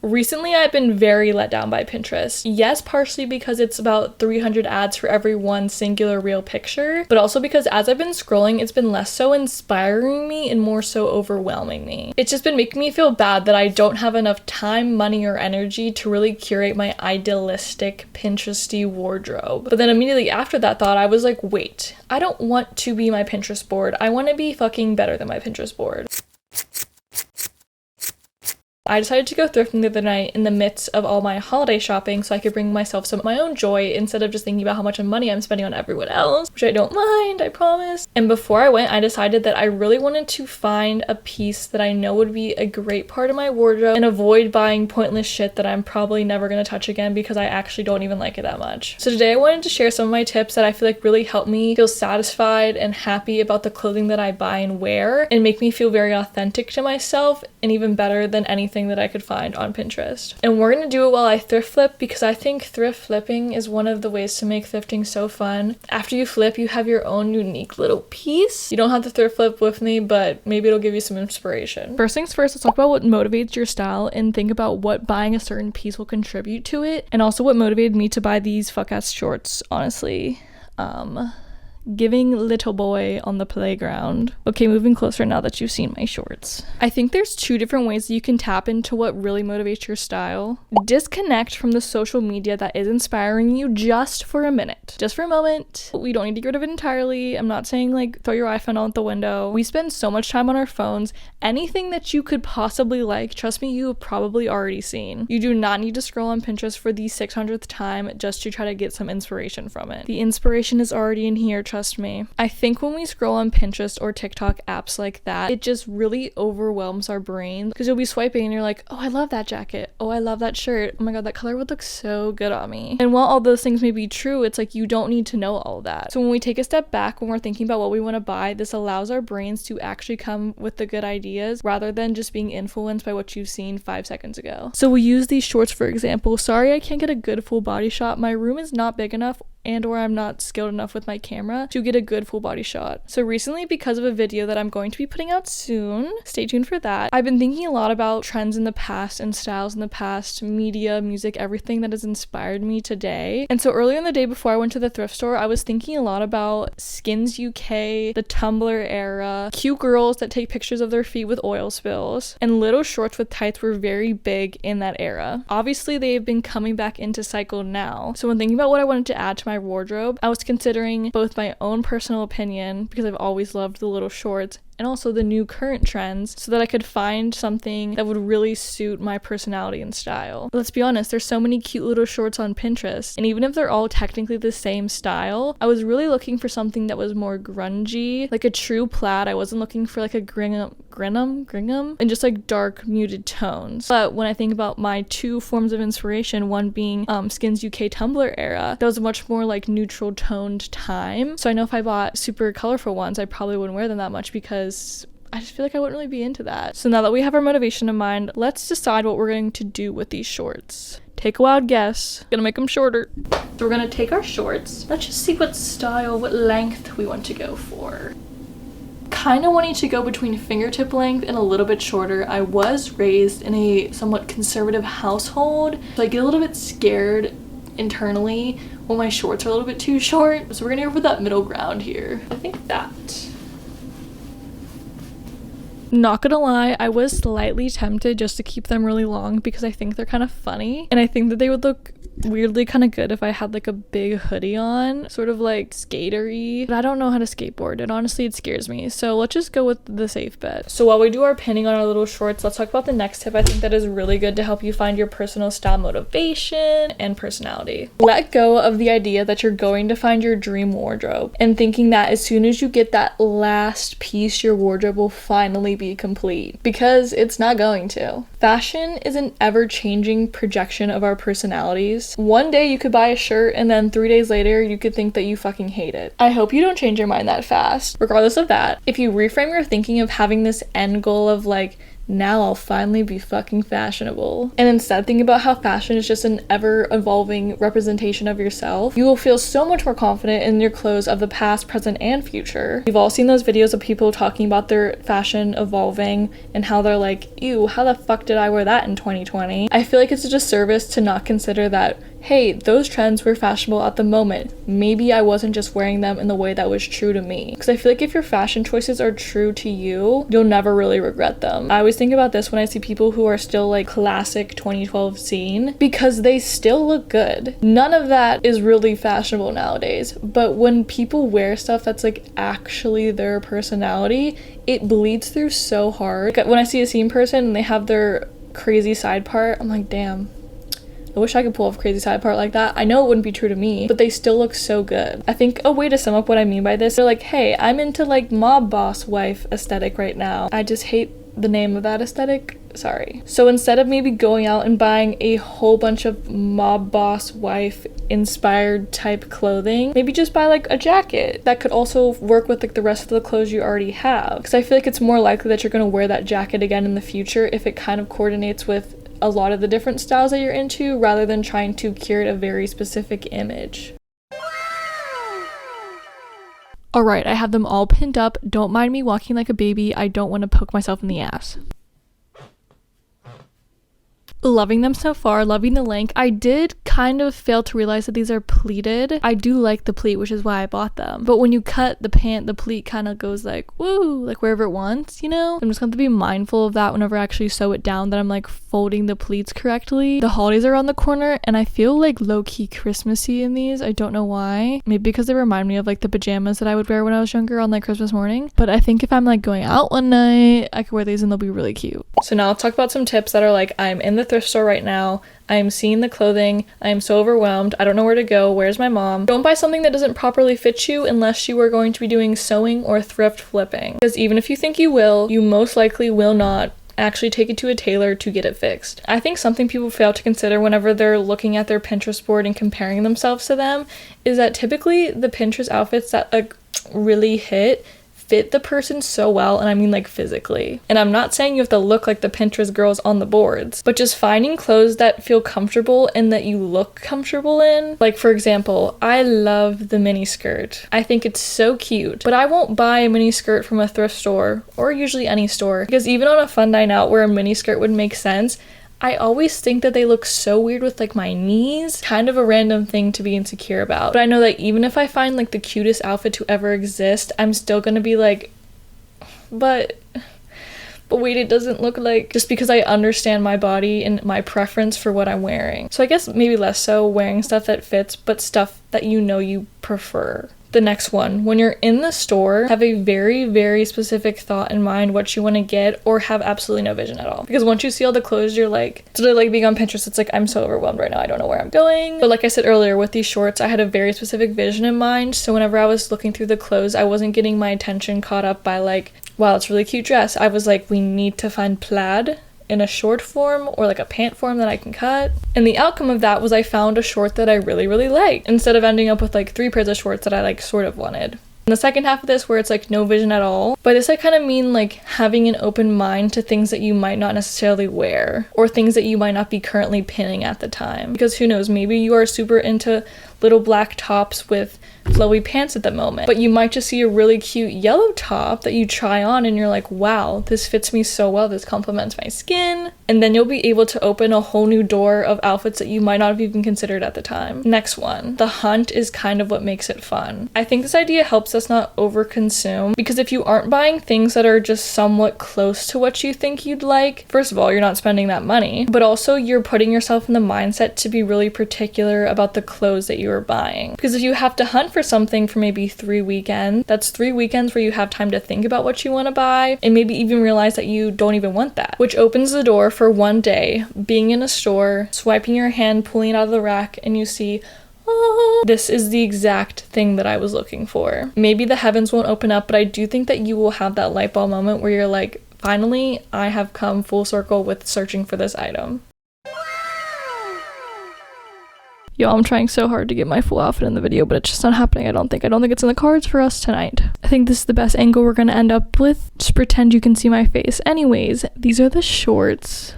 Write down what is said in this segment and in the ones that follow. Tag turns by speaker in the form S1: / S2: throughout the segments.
S1: Recently, I've been very let down by Pinterest. Yes, partially because it's about 300 ads for every one singular real picture, but also because as I've been scrolling, it's been less so inspiring me and more so overwhelming me. It's just been making me feel bad that I don't have enough time, money, or energy to really curate my idealistic Pinteresty wardrobe. But then immediately after that thought, I was like, wait, I don't want to be my Pinterest board. I want to be fucking better than my Pinterest board. I decided to go thrifting the other night in the midst of all my holiday shopping so I could bring myself some of my own joy instead of just thinking about how much money I'm spending on everyone else, which I don't mind, I promise. And before I went, I decided that I really wanted to find a piece that I know would be a great part of my wardrobe and avoid buying pointless shit that I'm probably never going to touch again because I actually don't even like it that much. So today I wanted to share some of my tips that I feel like really help me feel satisfied and happy about the clothing that I buy and wear and make me feel very authentic to myself and even better than anything that I could find on Pinterest. And we're gonna do it while I thrift flip because I think thrift flipping is one of the ways to make thrifting so fun. After you flip, you have your own unique little piece. You don't have to thrift flip with me, but maybe it'll give you some inspiration. First things first, let's talk about what motivates your style and think about what buying a certain piece will contribute to it, and also what motivated me to buy these fuck-ass shorts, honestly. Giving little boy on the playground. Okay, moving closer now that you've seen my shorts. I think there's two different ways that you can tap into what really motivates your style. Disconnect from the social media that is inspiring you just for a minute. Just for a moment. We don't need to get rid of it entirely. I'm not saying like throw your iPhone out the window. We spend so much time on our phones. Anything that you could possibly like, trust me, you have probably already seen. You do not need to scroll on Pinterest for the 600th time just to try to get some inspiration from it. The inspiration is already in here. Trust me. I think when we scroll on Pinterest or TikTok apps like that, it just really overwhelms our brain because you'll be swiping and you're like, oh, I love that jacket. Oh, I love that shirt. Oh my God, that color would look so good on me. And while all those things may be true, it's like you don't need to know all of that. So when we take a step back, when we're thinking about what we want to buy, this allows our brains to actually come with the good ideas rather than just being influenced by what you've seen 5 seconds ago. So we use these shorts, for example. Sorry, I can't get a good full body shot. My room is not big enough and or I'm not skilled enough with my camera to get a good full body shot. So recently, because of a video that I'm going to be putting out soon, stay tuned for that, I've been thinking a lot about trends in the past and styles in the past, media, music, everything that has inspired me today. And so earlier in the day before I went to the thrift store, I was thinking a lot about Skins UK, the Tumblr era, cute girls that take pictures of their feet with oil spills, and little shorts with tights were very big in that era. Obviously, they've been coming back into cycle now. So when thinking about what I wanted to add to my wardrobe, I was considering both my own personal opinion, because I've always loved the little shorts, and also the new current trends so that I could find something that would really suit my personality and style. But let's be honest, there's so many cute little shorts on Pinterest, and even if they're all technically the same style, I was really looking for something that was more grungy, like a true plaid. I wasn't looking for like a gingham, and just like dark muted tones. But when I think about my two forms of inspiration, one being Skins UK Tumblr era, that was a much more like neutral toned time. So I know if I bought super colorful ones, I probably wouldn't wear them that much because I just feel like I wouldn't really be into that. So now that we have our motivation in mind, let's decide what we're going to do with these shorts. Take a wild guess. Gonna make them shorter. So we're gonna take our shorts. Let's just see what style, what length we want to go for. Kind of wanting to go between fingertip length and a little bit shorter. I was raised in a somewhat conservative household, so I get a little bit scared internally when my shorts are a little bit too short. So we're gonna go for that middle ground here. I think that. Not gonna lie, I was slightly tempted just to keep them really long because I think they're kind of funny, and I think that they would look weirdly kind of good if I had like a big hoodie on, sort of like skatery, but I don't know how to skateboard, and honestly it scares me, so let's just go with the safe bet. So while we do our pinning on our little shorts, let's talk about the next tip I think that is really good to help you find your personal style, motivation, and personality. Let go of the idea that you're going to find your dream wardrobe and thinking that as soon as you get that last piece, your wardrobe will finally be complete, because it's not going to. Fashion is an ever-changing projection of our personalities. One day you could buy a shirt and then 3 days later you could think that you fucking hate it. I hope you don't change your mind that fast. Regardless of that, if you reframe your thinking of having this end goal of like now I'll finally be fucking fashionable. And instead thinking about how fashion is just an ever-evolving representation of yourself, you will feel so much more confident in your clothes of the past, present, and future. We've all seen those videos of people talking about their fashion evolving and how they're like, ew, how the fuck did I wear that in 2020? I feel like it's a disservice to not consider that, hey, those trends were fashionable at the moment. Maybe I wasn't just wearing them in the way that was true to me. Because I feel like if your fashion choices are true to you, you'll never really regret them. I always think about this when I see people who are still like classic 2012 scene, because they still look good. None of that is really fashionable nowadays, but when people wear stuff that's like actually their personality, it bleeds through so hard. Like when I see a scene person and they have their crazy side part, I'm like, damn, I wish I could pull off a crazy side part like that. I know it wouldn't be true to me, but they still look so good. I think a way to sum up what I mean by this, they're like, hey, I'm into like mob boss wife aesthetic right now. I just hate the name of that aesthetic. Sorry. So instead of maybe going out and buying a whole bunch of mob boss wife inspired type clothing, maybe just buy like a jacket that could also work with like the rest of the clothes you already have. Because I feel like it's more likely that you're going to wear that jacket again in the future if it kind of coordinates with a lot of the different styles that you're into, rather than trying to curate a very specific image. Alright, I have them all pinned up. Don't mind me walking like a baby. I don't want to poke myself in the ass. Loving them so far, loving the length. I did kind of fail to realize that these are pleated. I do like the pleat, which is why I bought them. But when you cut the pant, the pleat kind of goes like, woo, like wherever it wants, you know? I'm just going to be mindful of that whenever I actually sew it down, that I'm like folding the pleats correctly. The holidays are around the corner and I feel like low-key Christmassy in these. I don't know why. Maybe because they remind me of like the pajamas that I would wear when I was younger on like Christmas morning. But I think if I'm like going out one night, I could wear these and they'll be really cute. So now let's talk about some tips that are like, I'm in the thrift store right now, I am seeing the clothing, I am so overwhelmed, I don't know where to go, where's my mom? Don't buy something that doesn't properly fit you unless you are going to be doing sewing or thrift flipping. Because even if you think you will, you most likely will not actually take it to a tailor to get it fixed. I think something people fail to consider whenever they're looking at their Pinterest board and comparing themselves to them is that typically the Pinterest outfits that like really fit the person so well, and I mean like physically. And I'm not saying you have to look like the Pinterest girls on the boards, but just finding clothes that feel comfortable and that you look comfortable in. Like for example, I love the mini skirt. I think it's so cute, but I won't buy a mini skirt from a thrift store or usually any store, because even on a fun night out where a mini skirt would make sense, I always think that they look so weird with like my knees. Kind of a random thing to be insecure about. But I know that even if I find like the cutest outfit to ever exist, I'm still gonna be like, but wait, it doesn't look like, just because I understand my body and my preference for what I'm wearing. So I guess maybe less so wearing stuff that fits, but stuff that you know you prefer. The next one, when you're in the store, have a very, very specific thought in mind what you want to get, or have absolutely no vision at all. Because once you see all the clothes, you're like, so like being on Pinterest, it's like, I'm so overwhelmed right now, I don't know where I'm going. But like I said earlier, with these shorts, I had a very specific vision in mind. So whenever I was looking through the clothes, I wasn't getting my attention caught up by like, wow, it's a really cute dress. I was like, we need to find plaid in a short form or like a pant form that I can cut. And the outcome of that was I found a short that I really, really liked, instead of ending up with like 3 pairs of shorts that I like sort of wanted. In the second half of this, where it's like no vision at all, by this I kind of mean like having an open mind to things that you might not necessarily wear, or things that you might not be currently pinning at the time. Because who knows, maybe you are super into little black tops with flowy pants at the moment, but you might just see a really cute yellow top that you try on and you're like, wow, this fits me so well, this complements my skin. And then you'll be able to open a whole new door of outfits that you might not have even considered at the time. Next one, the hunt is kind of what makes it fun. I think this idea helps us not overconsume, because if you aren't buying things that are just somewhat close to what you think you'd like, first of all, you're not spending that money, but also you're putting yourself in the mindset to be really particular about the clothes that you are buying. Because if you have to hunt for something for maybe 3 weekends, that's 3 weekends where you have time to think about what you want to buy, and maybe even realize that you don't even want that, which opens the door for one day being in a store, swiping your hand, pulling it out of the rack, and you see, oh, this is the exact thing that I was looking for. Maybe the heavens won't open up, but I do think that you will have that light bulb moment where you're like, finally, I have come full circle with searching for this item. Yo, I'm trying so hard to get my full outfit in the video, but it's just not happening, I don't think it's in the cards for us tonight. I think this is the best angle we're gonna end up with. Just pretend you can see my face. Anyways, these are the shorts.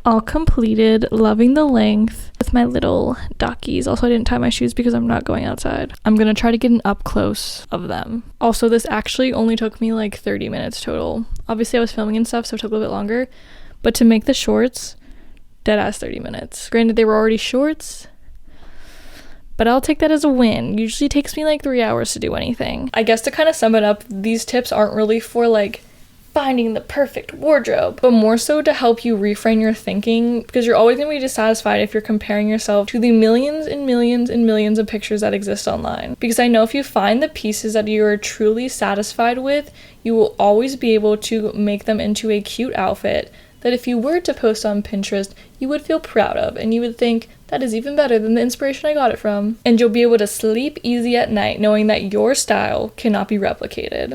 S1: All completed, loving the length with my little duckies. Also, I didn't tie my shoes because I'm not going outside. I'm gonna try to get an up close of them. Also, this actually only took me like 30 minutes total. Obviously, I was filming and stuff, so it took a little bit longer. But to make the shorts, dead ass 30 minutes. Granted, they were already shorts, but I'll take that as a win. Usually takes me like 3 hours to do anything. I guess to kind of sum it up, these tips aren't really for like finding the perfect wardrobe, but more so to help you reframe your thinking, because you're always going to be dissatisfied if you're comparing yourself to the millions and millions and millions of pictures that exist online. Because I know if you find the pieces that you are truly satisfied with, you will always be able to make them into a cute outfit that if you were to post on Pinterest, you would feel proud of, and you would think, that is even better than the inspiration I got it from. And you'll be able to sleep easy at night knowing that your style cannot be replicated.